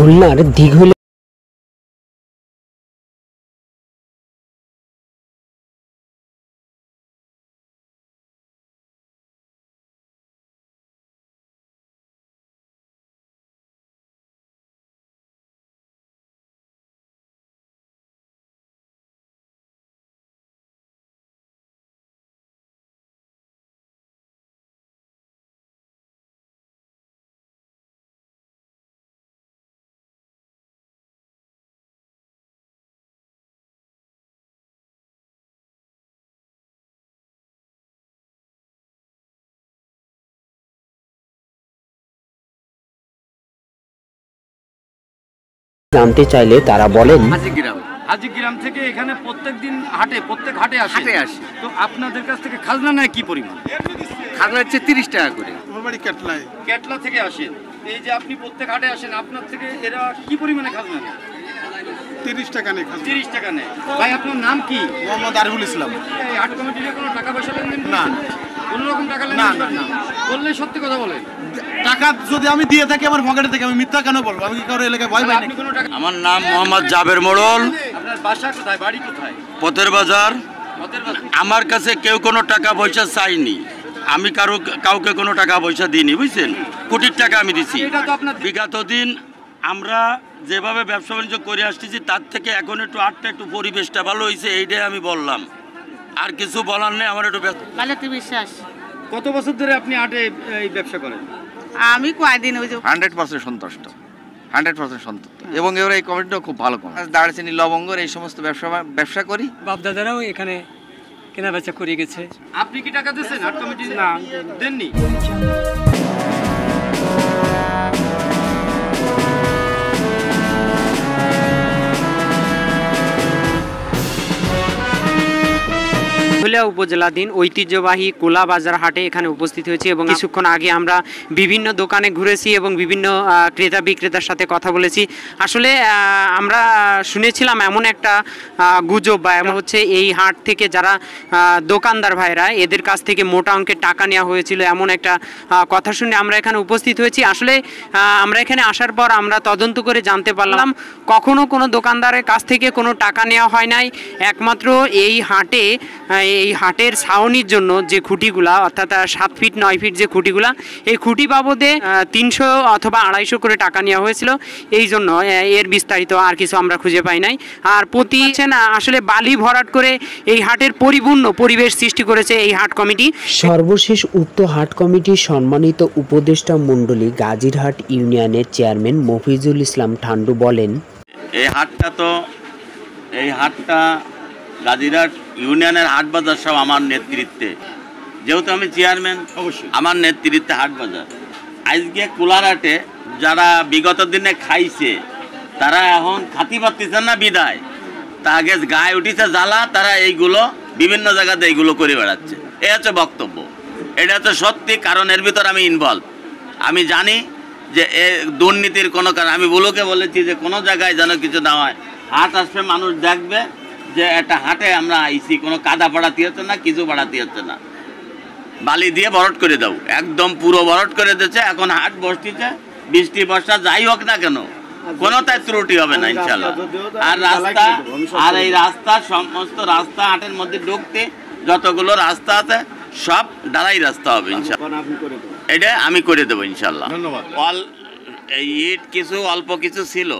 খুলনার দীঘলে জানতে চাইলে তারা বলেন হাজিগ্রাম থেকে এখানে প্রত্যেক হাটে আসে। তো আপনাদের কাছ থেকে খাজনা নেয় কি পরিমাণ? খাজনা হচ্ছে 30 টাকা করে। আমার বাড়ি কেটলা থেকে আসেন, এই যে আপনি প্রত্যেক হাটে আসেন, আপনার থেকে এরা কি পরিমাণে খাজনা নেয়? 30 টাকা নেয়। 30 টাকা নেয়। ভাই আপনার নাম কি? মোহাম্মদ আরিফুল ইসলাম। এই হাট কমিটির কোনো টাকা পয়সা লেনদেন না, কোনো রকম টাকা লেনদেন না। বললে সত্যি কথা বলেন। টাকা যদি আমি দিয়ে থাকি আমার পকেটে থেকে, আমি মিথ্যা কেন বলবো? আমি কি কারো এলাকায় ভয় পাই না। আমার নাম মোহাম্মদ জাবের মোড়ল। আপনার বাসা কোথায়, বাড়ি কোথায়? পথের বাজার। আমার কাছে কেউ কোনো টাকা পয়সা চাইনি, আমি কাউকে কোনো টাকা পয়সা দিইনি, বুঝছেন? কোটির টাকা আমি দিছি। বিগত দিন আমরা যেভাবে ব্যবসা বাণিজ্য করে আসতেছি তার থেকে এখন একটু একটু পরিবেশটা ভালো হয়েছে, এইটাই আমি বললাম, আর কিছু বলার নেই। আমার একটু মালতী বিশ্বাস। কত বছর ধরে আপনি হাটে এই ব্যবসা করেন? আমি কয়দিন ওই যে 100% সন্তুষ্ট, 100% সন্তুষ্ট। এবং এবার এই কমিটিটা খুব ভালো কমিটি। দারচিনি, লবঙ্গর এই সমস্ত ব্যবসা করি। বাপদাদারাও এখানে কেনা বেচা করে গেছে। আপনি কি টাকা দিয়েছেন হাট কমিটি? না, দেননি। উপজেলাধীন ঐতিহ্যবাহী কোলা বাজার হাটে এখানে উপস্থিত হয়েছি এবং কিছুক্ষণ আগে আমরা বিভিন্ন দোকানে ঘুরেছি এবং বিভিন্ন ক্রেতা বিক্রেতার সাথে কথা বলেছি। আসলে আমরা শুনেছিলাম এমন একটা গুজব বা এমন হচ্ছে এই হাট থেকে যারা দোকানদার ভাইরা এদের কাছ থেকে মোটা অঙ্কের টাকা নেওয়া হয়েছিল, এমন একটা কথা শুনে আমরা এখানে উপস্থিত হয়েছি। আসলে আমরা এখানে আসার পর আমরা তদন্ত করে জানতে পারলাম কখনো কোনো দোকানদারের কাছ থেকে কোনো টাকা নেওয়া হয় নাই। একমাত্র এই হাটের ছাউনির জন্য যে খুঁটিগুলা, অর্থাৎ 7 ফিট 9 ফিট যে খুঁটিগুলা, এই খুঁটি বাবদে 300 অথবা 250 করে টাকা নেওয়া হয়েছিল। এই জন্য এর বিস্তারিত আর কিছু আমরা খুঁজে পাই নাই। আর আসলে বালি ভরাট করে এই হাটের পরিপূর্ণ পরিবেশ সৃষ্টি করেছে এই হাট কমিটি। সর্বশেষ উক্ত হাট কমিটির সম্মানিত উপদেষ্টা মণ্ডলী গাজীরহাট ইউনিয়নের চেয়ারম্যান মফিজুল ইসলাম ঠান্ডু বলেন, এই হাটটা গাজীরহাট ইউনিয়নের হাট বাজার সব আমার নেতৃত্বে, যেহেতু আমি চেয়ারম্যান, অবশ্যই আমার নেতৃত্বে হাট বাজার। আজকে কুলারহাটে যারা বিগত দিনে খাইছে তারা এখন খাতি পারতেছে না, বিদায় তা আগে গায়ে উঠিছে জ্বালা, তারা এইগুলো বিভিন্ন জায়গাতে এইগুলো করে বেড়াচ্ছে। এই হচ্ছে বক্তব্য, এটা হচ্ছে সত্যি। কারণ এর ভিতর আমি ইনভলভ, আমি জানি যে এ দুর্নীতির কোনো কারণ। আমি বুলোকে বলেছি যে কোনো জায়গায় যেন কিছু না হয়, হাট আসবে মানুষ দেখবে যে একটা হাটে আমরা আইছি, কোনো কাদা বাড়াতে হচ্ছে না, কিছু বাড়াতে হচ্ছে না, বালি দিয়ে ভরট করে দাও, একদম পুরো ভরট করে দিচ্ছে। এখন হাট বসতেছে, বৃষ্টি বর্ষা যাই হোক না কেন কোনো তাই ত্রুটি হবে না ইনশাল্লাহ। আর এই রাস্তা, সমস্ত রাস্তা হাটের মধ্যে ঢুকতে যতগুলো রাস্তা আছে সব ডালাই রাস্তা হবে ইনশাল্লাহ। এটা আমি করে দেবো ইনশাল্লাহ। এই ইট কিছু অল্প কিছু ছিল,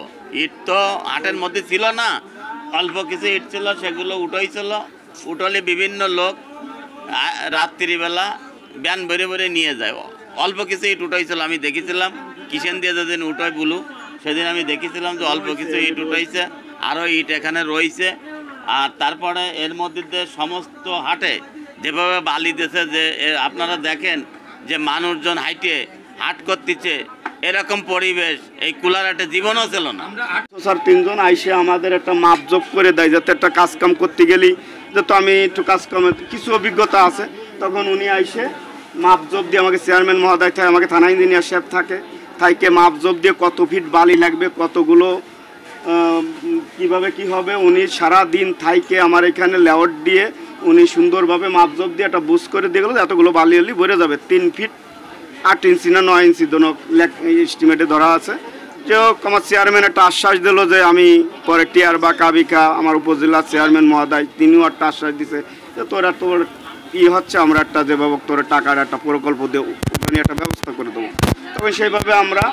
ইট তো হাটের মধ্যে ছিল না, অল্প কিছু ইট ছিল, সেগুলো উঠাইছিল। উঠলে বিভিন্ন লোক রাত্রিবেলা ব্যান ভরে ভরে নিয়ে যায়। অল্প কিছু ইট উঠাইছিল, আমি দেখেছিলাম কিষেন দিয়ে যেদিন উঠাই বলু, সেদিন আমি দেখেছিলাম যে অল্প কিছু ইট উঠাইছে, আরও ইট এখানে রয়েছে। আর তারপরে এর মধ্যে সমস্ত হাটে যেভাবে বালি দিয়েছে, যে আপনারা দেখেন যে মানুষজন হাইটে হাট করতেছে, এরকম পরিবেশ এই কুলারহাটে জীবনও ছিল না। স্যার 3 জন আইসে আমাদের একটা মাপজোপ করে দেয়, যাতে একটা কাজকাম করতে গেলি, যেহেতু আমি একটু কাজকামের কিছু অভিজ্ঞতা আছে, তখন উনি আইসে মাপজোপ দিয়ে আমাকে, চেয়ারম্যান মহোদয় থাকে, আমাকে থানা ইঞ্জিনিয়ার সাহেব থাকে, মাপজোপ দিয়ে কত ফিট বালি লাগবে, কতগুলো কিভাবে কি হবে, উনি সারা দিন থাইকে আমার এখানে লেআউট দিয়ে উনি সুন্দরভাবে মাপজোপ দিয়ে একটা বুঝ করে দিয়ে গেল, এতগুলো বালি হলি ভরে যাবে। 3 ফিট 8 ইঞ্চি না 9 ইঞ্চি দোনো এস্টিমেটে ধরা আছে। যে হোক আমার চেয়ারম্যান একটা আশ্বাস দিল যে আমি পরে টিয়ার বা কাবিকা আমার উপজেলার চেয়ারম্যান মহোদয় তিনিও একটা আশ্বাস দিছে যে তোর হচ্ছে আমরা একটা যেভাবে তোর টাকার একটা প্রকল্প দিয়ে ওখানে একটা ব্যবস্থা করে দেবো। তখন সেইভাবে আমরা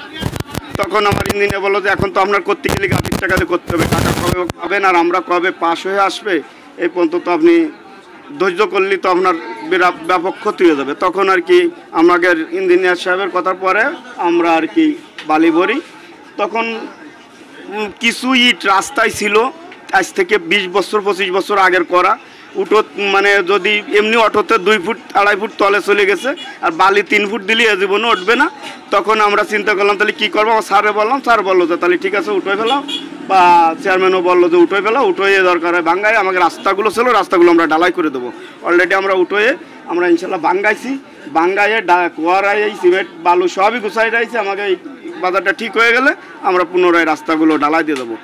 তখন আমার ইঞ্জিনিয়ার বললো যে এখন তো আপনার করতে গেলে গাড়ির টাকা দিয়ে করতে হবে, টাকা কবে পাবেন আর আমরা কবে পাস হয়ে আসবে এই পর্যন্ত তো আপনি ধৈর্য করলে তো আপনার ব্যাপক ক্ষতি হয়ে যাবে। তখন আর কি আমাদের ইঞ্জিনিয়ার সাহেবের কথার পরে আমরা আর কি বালি ভরি। তখন কিছু ইট রাস্তায় ছিল আজ থেকে 20 বছর 25 বছর আগের করা, উঠো মানে যদি এমনি অটোতে 2 ফুট 2.5 ফুট তলে চলে গেছে আর বালি 3 ফুট দিলে এ জীবনে উঠবে না। তখন আমরা চিন্তা করলাম তাহলে কী করবো, আমার স্যারে বললাম, স্যার বললো যে তাহলে ঠিক আছে উঠোয় ফেলাও, বা চেয়ারম্যানও বললো যে উঠোয় ফেলাও, উঠোয়ে দরকার হয় ভাঙ্গায় আমাকে রাস্তাগুলো ছিল রাস্তাগুলো আমরা ঢালাই করে দেবো। অলরেডি আমরা উঠোয়ে আমরা ইনশাল্লাহ ভাঙ্গাইছি, ভাঙ্গাইয়ে কুয়ারায় এই সিমেন্ট বালু সবই গুছাই রাখছি। আমাকে এই বাজারটা ঠিক হয়ে গেলে আমরা পুনরায় রাস্তাগুলো ঢালাই দিয়ে দেবো।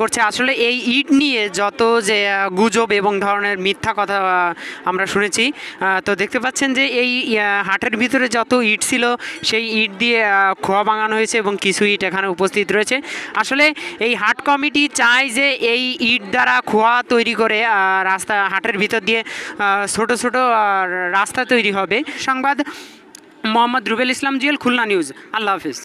করছে আসলে এই ইট নিয়ে যত যে গুজব এবং ধরনের মিথ্যা কথা আমরা শুনেছি, তো দেখতে পাচ্ছেন যে এই হাটের ভিতরে যত ইট ছিল সেই ইট দিয়ে খোয়া বাঙানো হয়েছে এবং কিছু ইট এখানে উপস্থিত রয়েছে। আসলে এই হাট কমিটি চায় যে এই ইট দ্বারা খোয়া তৈরি করে রাস্তা হাটের ভিতর দিয়ে ছোট ছোট রাস্তা তৈরি হবে। সংবাদ মোহাম্মদ রুবেল ইসলাম জিয়াল, খুলনা নিউজ। আল্লাহ হাফিজ।